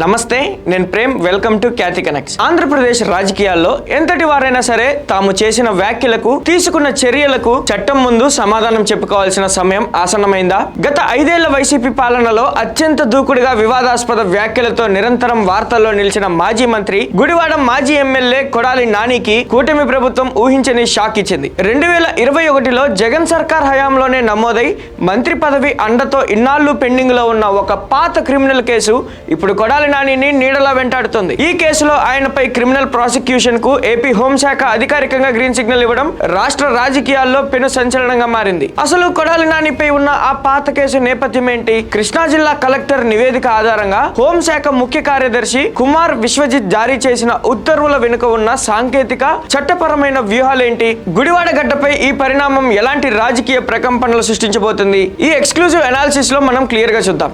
నమస్తే, నేను Prem. Welcome to Khyati connects. Andhra Pradesh రాజకీయాల్లో ఎంతటి వారైనా సరే తాము చేసిన వ్యాఖ్యలకు, తీసుకున్న చర్యలకు చట్టం ముందు సమాధానం చెప్పుకోవాల్సిన సమయం ఆసన్నమైందా? గత 5 ఏళ్ల వైసీపీ పాలనలో అత్యంత దూకుడుగా వివాదాస్పద వ్యాఖ్యలతో నిరంతరం వార్తల్లో నిలిచిన మాజీ మంత్రి, గుడివాడ మాజీ ఎమ్మెల్యే కొడాలి నానికి కూటమి ప్రభుత్వం ఊహించని షాక్ ఇచ్చింది. 2021లో జగన్ సర్కార్ హయాంలోనే నమోదై మంత్రి పదవి అండతో ఇన్నాళ్లు పెండింగ్ లో ఉన్న ఒక పాత క్రిమినల్ కేసు ఇప్పుడు కొడాలి నానిని నీడలా వెంటాడుతుంది. ఈ కేసులో ఆయనపై క్రిమినల్ ప్రాసిక్యూషన్ కు ఏపీ హోంశాఖ అధికారికంగా గ్రీన్ సిగ్నల్ ఇవ్వడం రాష్ట్ర రాజకీయాల్లో పెను సంచలనంగా మారింది. అసలు కొడాలి నానిపై ఉన్న ఆ పాత కేసు నేపథ్యం ఏంటి? కృష్ణా జిల్లా కలెక్టర్ నివేదిక ఆధారంగా హోంశాఖ ముఖ్య కార్యదర్శి కుమార్ విశ్వజిత్ జారీ చేసిన ఉత్తర్వుల వెనుక ఉన్న సాంకేతిక, చట్టపరమైన వ్యూహాలేంటి? గుడివాడ గడ్డపై ఈ పరిణామం ఎలాంటి రాజకీయ ప్రకంపనలు సృష్టించబోతుంది? ఈ ఎక్స్క్లూజివ్ అనాలిసిస్ లో మనం క్లియర్ గా చూద్దాం.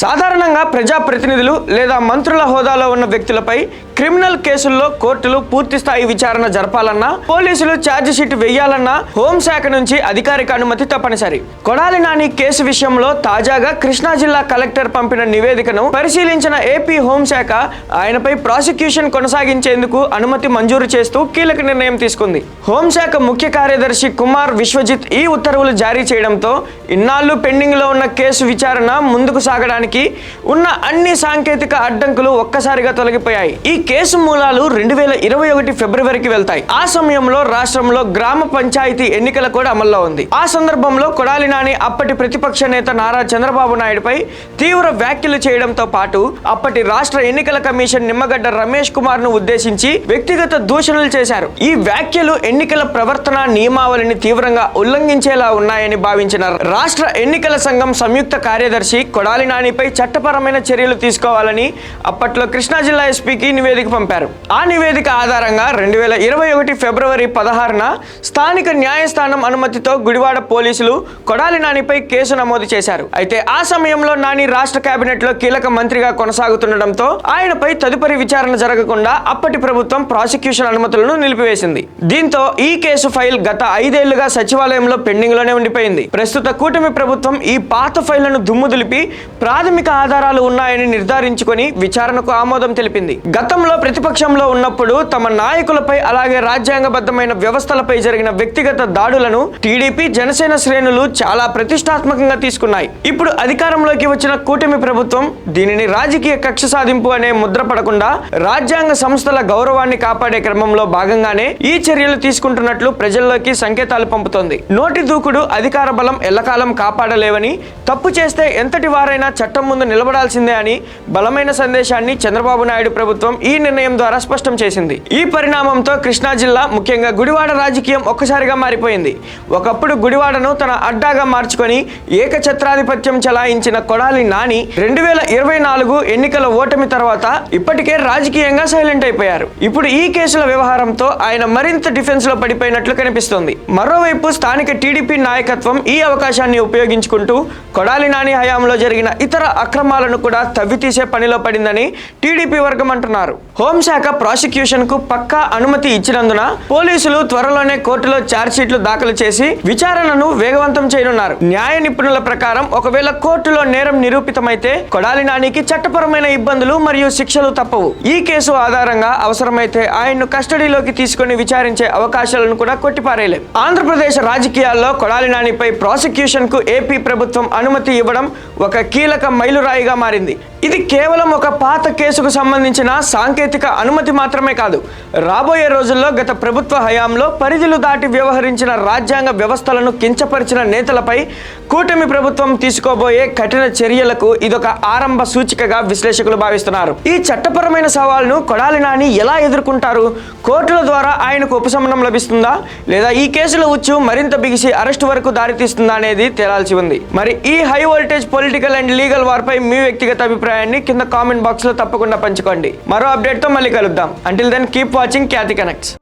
సాధారణంగా ప్రజాప్రతినిధులు లేదా మంత్రుల హోదాలో ఉన్న వ్యక్తులపై క్రిమినల్ కేసుల్లో కోర్టులు పూర్తి స్థాయి విచారణ జరపాలన్నా, పోలీసులు ఛార్జ్ షీట్ వేయాలన్నా హోంశాఖ నుంచి అధికారిక అనుమతి తప్పనిసరి. కొడాలి నాని కేసు విషయంలో తాజాగా కృష్ణా జిల్లా కలెక్టర్ పంపిన నివేదికను పరిశీలించిన ఏపీ హోంశాఖ ఆయనపై ప్రాసిక్యూషన్ కొనసాగించేందుకు అనుమతి మంజూరు చేస్తూ కీలక నిర్ణయం తీసుకుంది. హోంశాఖ ముఖ్య కార్యదర్శి కుమార్ విశ్వజిత్ ఈ ఉత్తర్వులు జారీ చేయడంతో ఇన్నాళ్లు పెండింగ్ లో ఉన్న కేసు విచారణ ముందుకు సాగడానికి ఉన్న అన్ని సాంకేతిక అడ్డంకులు ఒక్కసారిగా తొలగిపోయాయి. ఈ కేసు మూలాలు 2021 ఫిబ్రవరికి వెళ్తాయి. ఆ సమయంలో రాష్ట్రంలో గ్రామ పంచాయతీ ఎన్నికల కూడా అమల్లో ఉంది. ఆ సందర్భంలో కొడాలి నాని అప్పటి ప్రతిపక్ష నేత నారా చంద్రబాబు నాయుడుపై తీవ్ర వ్యాఖ్యలు చేయడంతో పాటు అప్పటి రాష్ట్ర ఎన్నికల కమిషన్ నిమ్మగడ్డ రమేష్ కుమార్ ను ఉద్దేశించి వ్యక్తిగత దూషణలు చేశారు. ఈ వ్యాఖ్యలు ఎన్నికల ప్రవర్తన నియమావళిని తీవ్రంగా ఉల్లంఘించేలా ఉన్నాయని భావించిన రాష్ట్ర ఎన్నికల సంఘం సంయుక్త కార్యదర్శి కొడాలి నానిపై చట్టపరమైన చర్యలు తీసుకోవాలని అప్పట్లో కృష్ణా జిల్లా ఎస్పీకి నివేదిక పంపారు. ఆ నివేదిక ఆధారంగా 2021 ఫిబ్రవరి 16న స్థానిక న్యాయస్థానం అనుమతితో గుడివాడ పోలీసులు కొడాలి నానిపై కేసు నమోదు చేశారు. అయితే ఆ సమయంలో నాని రాష్ట్ర కేబినెట్ లో కీలక మంత్రిగా కొనసాగుతుండటంతో ఆయనపై తదుపరి విచారణ జరగకుండా అప్పటి ప్రభుత్వం ప్రాసిక్యూషన్ అనుమతులను నిలిపివేసింది. దీంతో ఈ కేసు ఫైల్ గత 5 ఏళ్లుగా సచివాలయంలో పెండింగ్ లోనే ఉండిపోయింది. ప్రస్తుత కూటమి ప్రభుత్వం ఈ పాత ఫైళ్లను దుమ్ము దులిపి ప్రాథమిక ఆధారాలు ఉన్నాయని నిర్ధారించుకొని విచారణకు ఆమోదం తెలిపింది. గతంలో ప్రతిపక్షంలో ఉన్నప్పుడు తమ నాయకులపై, అలాగే రాజ్యాంగబద్ధమైన వ్యవస్థలపై జరిగిన వ్యక్తిగత దాడులను టీడీపీ, జనసేన శ్రేణులు చాలా ప్రతిష్టాత్మకంగా తీసుకున్నాయి. ఇప్పుడు అధికారంలోకి వచ్చిన కూటమి ప్రభుత్వం దీనిని రాజకీయ కక్ష సాధింపు అనే ముద్ర పడకుండా రాజ్యాంగ సంస్థల గౌరవాన్ని కాపాడే క్రమంలో భాగంగానే ఈ చర్యలు తీసుకుంటున్నట్లు ప్రజల్లోకి సంకేతాలు పంపుతోంది. నోటి దూకుడు, అధికార బలం ఎల్లకాలం కాపాడలేవని, తప్పు చేస్తే ఎంతటి వారైనా చట్టం ముందు నిలబడాల్సిందే అని బలమైన సందేశాన్ని చంద్రబాబు నాయుడు ప్రభుత్వం ఈ నిర్ణయం ద్వారా స్పష్టం చేసింది. ఈ పరిణామంతో కృష్ణా జిల్లా, ముఖ్యంగా గుడివాడ రాజకీయం ఒక్కసారిగా మారిపోయింది. ఒకప్పుడు గుడివాడను తన అడ్డాగా మార్చుకొని ఏకఛత్రాధిపత్యం చెలాయించిన కొడాలి నాని 2024 ఎన్నికల ఓటమి తర్వాత ఇప్పటికే రాజకీయంగా సైలెంట్ అయిపోయారు. ఇప్పుడు ఈ కేసుల వ్యవహారంతో ఆయన మరింత డిఫెన్స్ లో పడిపోయినట్లు కనిపిస్తోంది. మరోవైపు స్థానిక టీడీపీ నాయకత్వం ఈ అవకాశాన్ని ఉపయోగించుకుంటూ కొడాలి నాని హయాంలో జరిగిన ఇతర అక్రమాలను కూడా తవ్వితీసే పనిలో పడిందని టీడీపీ వర్గం అంటున్నారు. హోంశాఖ ప్రాసిక్యూషన్ కు పక్కా అనుమతి ఇచ్చినందున పోలీసులు త్వరలోనే కోర్టులో ఛార్జ్ షీట్లు దాఖలు చేసి విచారణను వేగవంతం చేయనున్నారు. న్యాయ నిపుణుల ప్రకారం ఒకవేళ కోర్టులో నేరం నిరూపితమైతే కొడాలి నానికి చట్టపరమైన ఇబ్బందులు మరియు శిక్షలు తప్పవు. ఈ కేసు ఆధారంగా అవసరమైతే ఆయన్ను కస్టడీలోకి తీసుకుని విచారించే అవకాశాలను కూడా కొట్టిపారేయలేం. ఆంధ్రప్రదేశ్ రాజకీయాల్లో కొడాలి నానిపై ప్రాసిక్యూషన్ కు ఏపీ ప్రభుత్వం అనుమతి ఇవ్వడం ఒక కీలక మైలురాయిగా మారింది. ఇది కేవలం ఒక పాత కేసుకు సంబంధించిన సాంకేతిక అనుమతి మాత్రమే కాదు, రాబోయే రోజుల్లో గత ప్రభుత్వ హయాంలో పరిధులు దాటి వ్యవహరించిన రాజ్యాంగ వ్యవస్థలను కించపరిచిన నేతలపై కూటమి ప్రభుత్వం తీసుకోబోయే కఠిన చర్యలకు ఇదొక ఆరంభ సూచికగా విశ్లేషకులు భావిస్తున్నారు. ఈ చట్టపరమైన సవాల్ను కొడాలి నాని ఎలా ఎదుర్కొంటారు? కోర్టుల ద్వారా ఆయనకు ఉపశమనం లభిస్తుందా, లేదా ఈ కేసుల ఉచ్చు మరింత బిగిసి అరెస్టు వరకు దారితీస్తుందా అనేది తేలాల్సి ఉంది. మరి ఈ high voltage political and legal వార్పై మీ వ్యక్తిగత అభిప్రాయాన్ని కింద కామెంట్ బాక్స్ లో తప్పకుండా పంచుకోండి. మరో అప్డేట్ తో మళ్ళీ కలుద్దాం. అంటిల్ దెన్ కీప్ వాచింగ్ ఖ్యాతి కనెక్ట్స్.